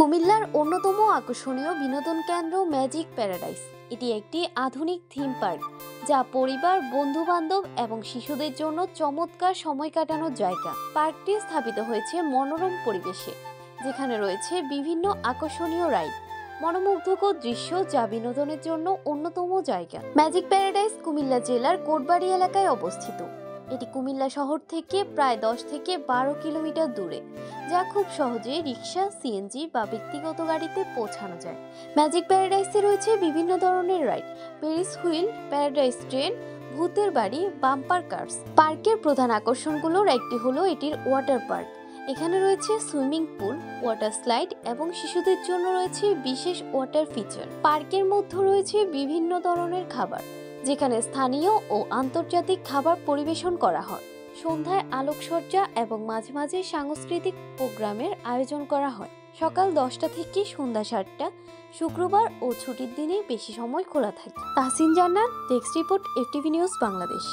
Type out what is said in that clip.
কুমিল্লার অন্যতম আকর্ষণীয় বিনোদন কেন্দ্র ম্যাজিক প্যারাডাইস। এটি একটি আধুনিক থিম পার্ক যা পরিবার, বন্ধু বান্ধব এবং শিশুদের জন্য চমৎকার সময় কাটানোর জায়গা। পার্কটি স্থাপিত হয়েছে মনোরম পরিবেশে, যেখানে রয়েছে বিভিন্ন আকর্ষণীয় রাইড, মনোমুগ্ধকর দৃশ্য যা বিনোদনের জন্য অন্যতম জায়গা। ম্যাজিক প্যারাডাইস কুমিল্লা জেলার কোটবাড়ি এলাকায় অবস্থিত। এটি কুমিল্লা শহর থেকে প্রায় 10 থেকে 12 কিলোমিটার দূরে, যা খুব সহজে রিক্সা, সিএনজি বা ব্যক্তিগত গাড়িতে পৌঁছানো যায়। ম্যাজিক প্যারাডাইসে রয়েছে বিভিন্ন ধরনের ride, Paris wheel, paradise train, ভূতের বাড়ি, বাম্পার কার্স। পার্কের প্রধান আকর্ষণগুলোর একটি হলো এটির ওয়াটার পার্ক। এখানে রয়েছে সুইমিং পুল, ওয়াটার স্লাইড এবং শিশুদের জন্য রয়েছে বিশেষ ওয়াটার ফিচার। পার্কের মধ্যে রয়েছে বিভিন্ন ধরনের খাবার, যেখানে স্থানীয় ও আন্তর্জাতিক খাবার পরিবেশন করা হয়। সন্ধ্যায় আলোকসজ্জা এবং মাঝে মাঝে সাংস্কৃতিক প্রোগ্রামের আয়োজন করা হয়। সকাল 10টা থেকে সন্ধ্যা 7টা, শুক্রবার ও ছুটির দিনে বেশি সময় খোলা থাকে। তাহসিন জান্নাত, desk report, FTV news Bangladesh.